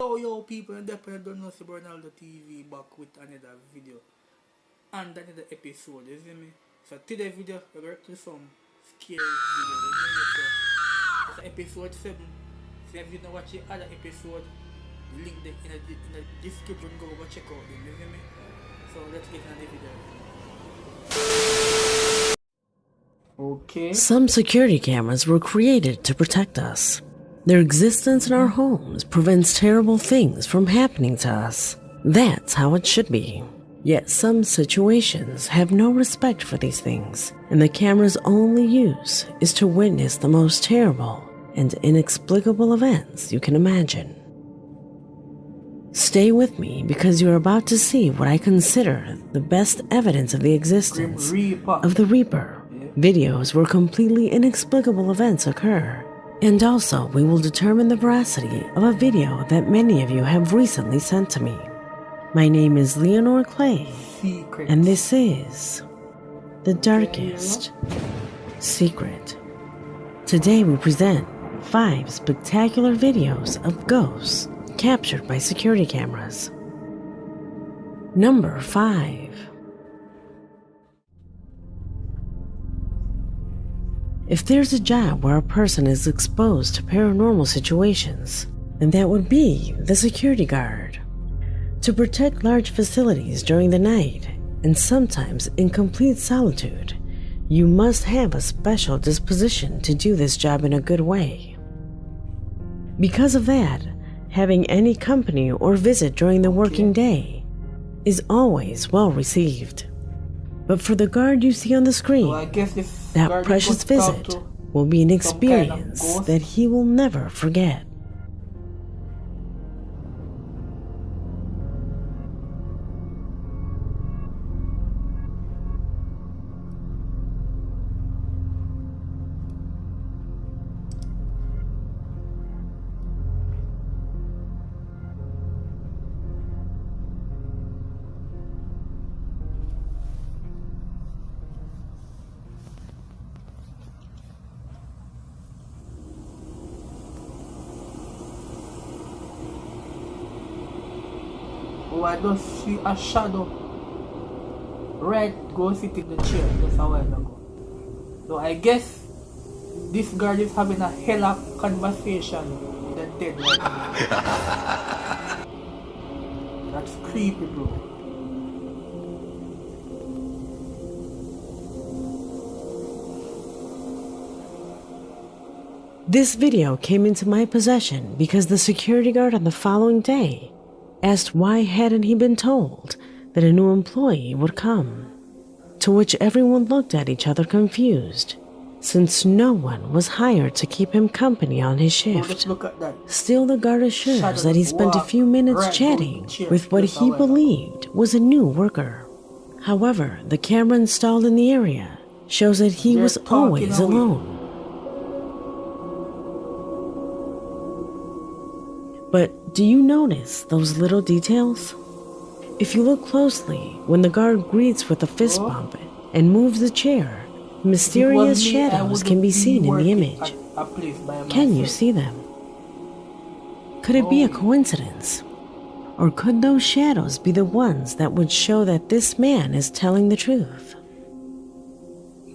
Yo people, and definitely don't know si Ronaldo TV back with another video and another episode, you see me? So today's video we're going to do some scary video, you see me? So it's episode 7. So if you don't watch the other episode, the link in the description, go check out them, you see me? So let's get into the video. Okay. Some security cameras were created to protect us. Their existence in our homes prevents terrible things from happening to us. That's how it should be. Yet some situations have no respect for these things, and the camera's only use is to witness the most terrible and inexplicable events you can imagine. Stay with me because you're about to see what I consider the best evidence of the existence of the Reaper. Videos where completely inexplicable events occur. And also, we will determine the veracity of a video that many of you have recently sent to me. My name is Leonore Clay, and this is The Darkest Secret. Today we present 5 spectacular videos of ghosts captured by security cameras. Number 5. If there's a job where a person is exposed to paranormal situations, then that would be the security guard. To protect large facilities during the night, and sometimes in complete solitude, you must have a special disposition to do this job in a good way. Because of that, having any company or visit during the working day is always well received. But for the guard you see on the screen, that precious visit will be an experience that he will never forget. Oh, I don't see a shadow. Red go sit in the chair just a while ago. So I guess this girl is having a hell of conversation with the dead right now. That's creepy, bro. This video came into my possession because the security guard on the following day asked why hadn't he been told that a new employee would come, to which everyone looked at each other confused, since no one was hired to keep him company on his shift. Still, the guard assures that he spent a few minutes chatting with what he believed was a new worker. However, the camera installed in the area shows that he was always alone. But do you notice those little details? If you look closely, when the guard greets with a fist bump and moves the chair, mysterious shadows can be seen in the image. Can you see them? Could it be a coincidence? Or could those shadows be the ones that would show that this man is telling the truth?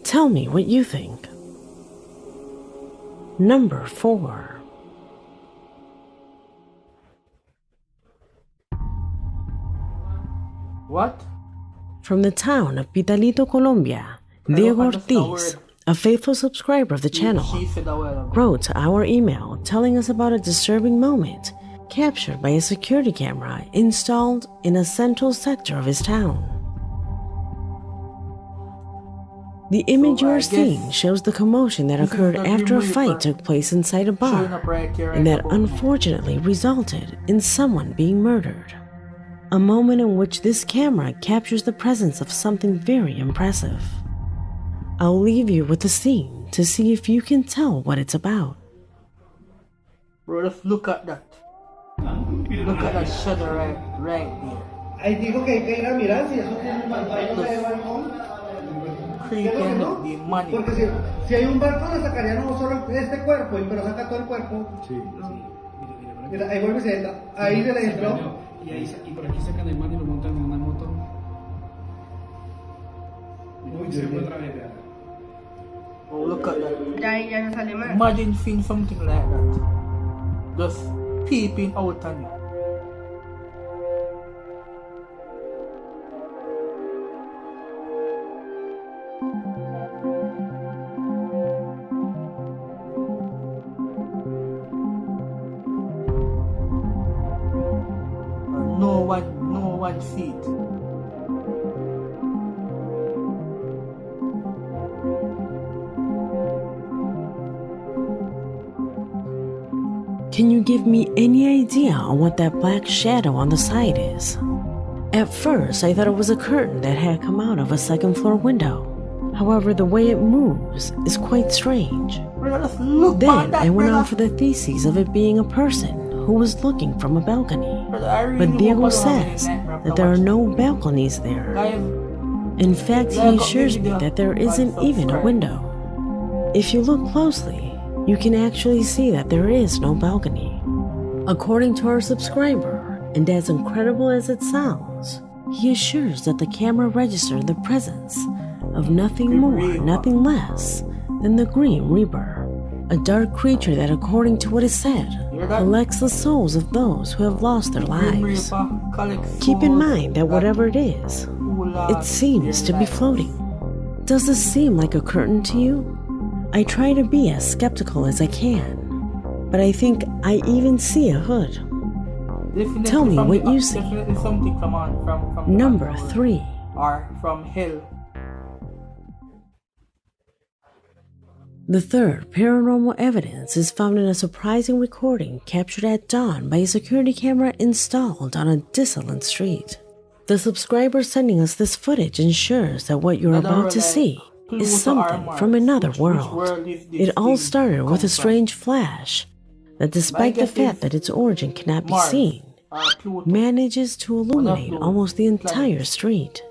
Tell me what you think. Number 4. What? From the town of Pitalito, Colombia, Diego Ortiz, a faithful subscriber of the channel, wrote to our email telling us about a disturbing moment captured by a security camera installed in a central sector of his town. The image you are seeing shows the commotion that occurred after a fight took place inside a bar, and that unfortunately resulted in someone being murdered. A moment in which this camera captures the presence of something very impressive. I'll leave you with the scene to see if you can tell what it's about. Bro, just look at that. Look at that shadow right there. Ahí dijo que hay que ir a mirar si eso tiene un balcón de balcón. Creepy and demonic. Porque si hay un balcón le sacarían no solo este cuerpo, pero saca todo el cuerpo. Sí, sí. Mira, ahí vuelve y se entra. Ahí se registró. Y por aquí sacan el man y lo montan en una moto. Y se fue otra vez, vea. Oh, look at that. Ya no sale más. Imagine seeing something like that. Just peeping out on you. No one see it. Can you give me any idea on what that black shadow on the side is? At first, I thought it was a curtain that had come out of a second floor window. However, the way it moves is quite strange. Then I went on for the thesis of it being a person who was looking from a balcony. But Diego says that there are no balconies there. In fact, he assures me that there isn't even a window. If you look closely, you can actually see that there is no balcony. According to our subscriber, and as incredible as it sounds, he assures that the camera registered the presence of nothing more, nothing less than the Grim Reaper, a dark creature that, according to what is said, collects the souls of those who have lost their lives. Keep in mind that whatever it is, it seems to be floating. Does this seem like a curtain to you? I try to be as skeptical as I can, but I think I even see a hood. Tell me what you see. Number 3. Or from hell. The third paranormal evidence is found in a surprising recording captured at dawn by a security camera installed on a desolate street. The subscriber sending us this footage ensures that what you're about to see is something from another world. It all started with a strange flash that, despite the fact that its origin cannot be seen, manages to illuminate almost the entire street.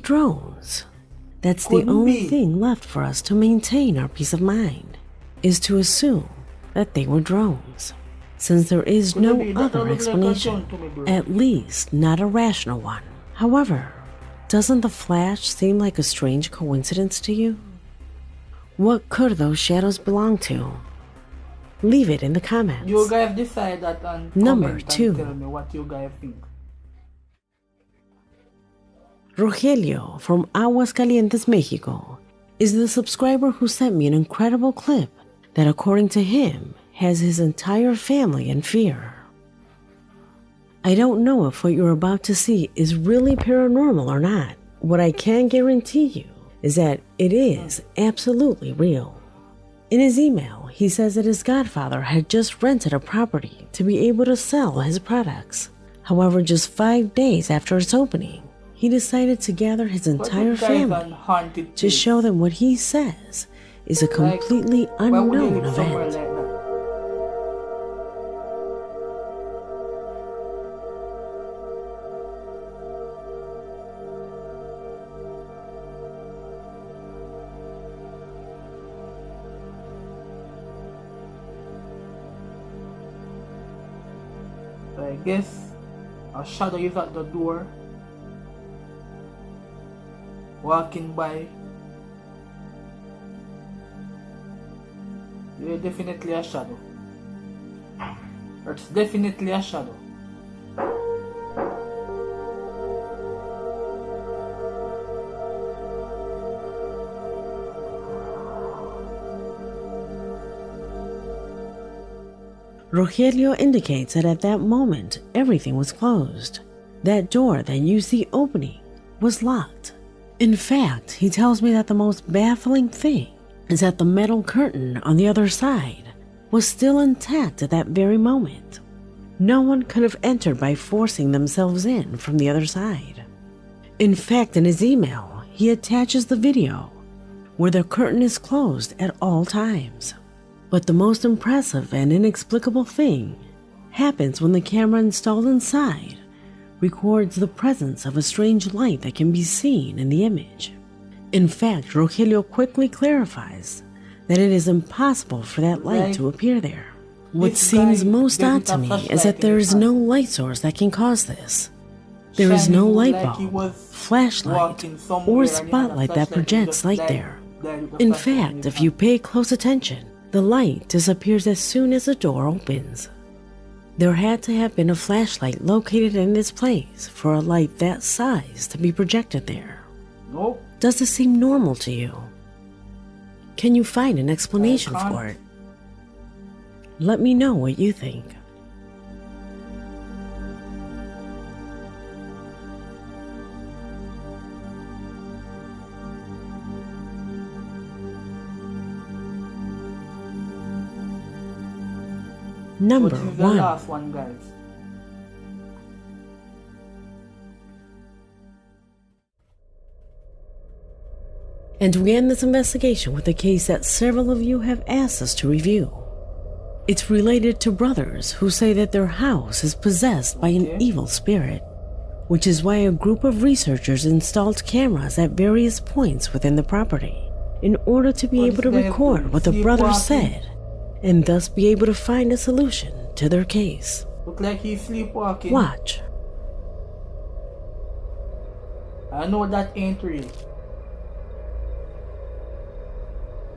Drones. That's the only thing left for us to maintain our peace of mind, is to assume that they were drones, since there is no other explanation, at least not a rational one. However, doesn't the flash seem like a strange coincidence to you? What could those shadows belong to? Leave it in the comments. You guys decide that and Number 2. tell me what you guys think. Rogelio from Aguascalientes, Mexico, is the subscriber who sent me an incredible clip that, according to him, has his entire family in fear. I don't know if what you're about to see is really paranormal or not. What I can guarantee you is that it is absolutely real. In his email, he says that his godfather had just rented a property to be able to sell his products. However, just 5 days after its opening, he decided to gather his entire family to show them what he says is a completely unknown event. I guess a shadow is at the door, walking by. You're definitely a shadow. It's definitely a shadow. Rogelio indicates that at that moment, everything was closed. That door that you see opening was locked. In fact, he tells me that the most baffling thing is that the metal curtain on the other side was still intact at that very moment. No one could have entered by forcing themselves in from the other side. In fact, in his email, he attaches the video where the curtain is closed at all times. But the most impressive and inexplicable thing happens when the camera installed inside records the presence of a strange light that can be seen in the image. In fact, Rogelio quickly clarifies that it is impossible for that light to appear there. What seems most odd to me is that there is no light source that can cause this. There is no light bulb, flashlight, or spotlight that projects light there. In fact, if you pay close attention, the light disappears as soon as the door opens. There had to have been a flashlight located in this place for a light that size to be projected there. Nope. Does this seem normal to you? Can you find an explanation for it? Let me know what you think. Number Which is the 1. last one, guys. And we end this investigation with a case that several of you have asked us to review. It's related to brothers who say that their house is possessed by an evil spirit, which is why a group of researchers installed cameras at various points within the property in order to be able to record what the brothers said and thus be able to find a solution to their case. Look like he's sleepwalking. Watch. I know that ain't real.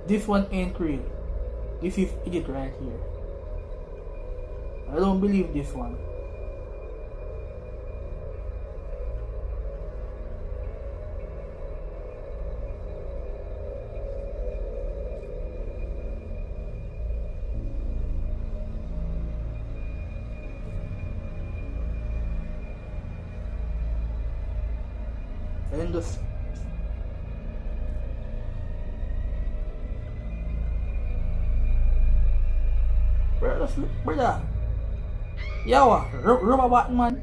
This one ain't real. This is it right here. I don't believe this one. And just brother. Yawa, rubber Batman.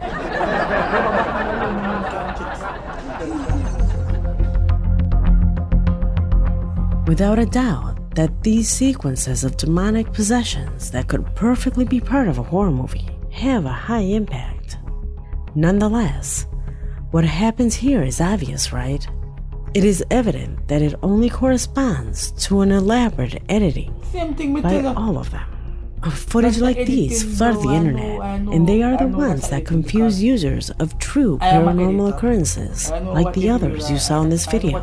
Without a doubt that these sequences of demonic possessions that could perfectly be part of a horror movie have a high impact. Nonetheless, what happens here is obvious, right? It is evident that it only corresponds to an elaborate editing Same thing with by all of them. Footage like these flood the internet, and they are the ones that confuse users of true paranormal occurrences, like the others you saw in this video.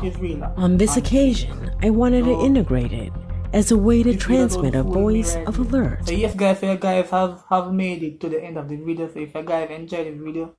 On this occasion, I wanted to integrate it as a way to transmit a voice of alert. So yes guys, so you guys have made it to the end of the video. So if you guys enjoyed this video,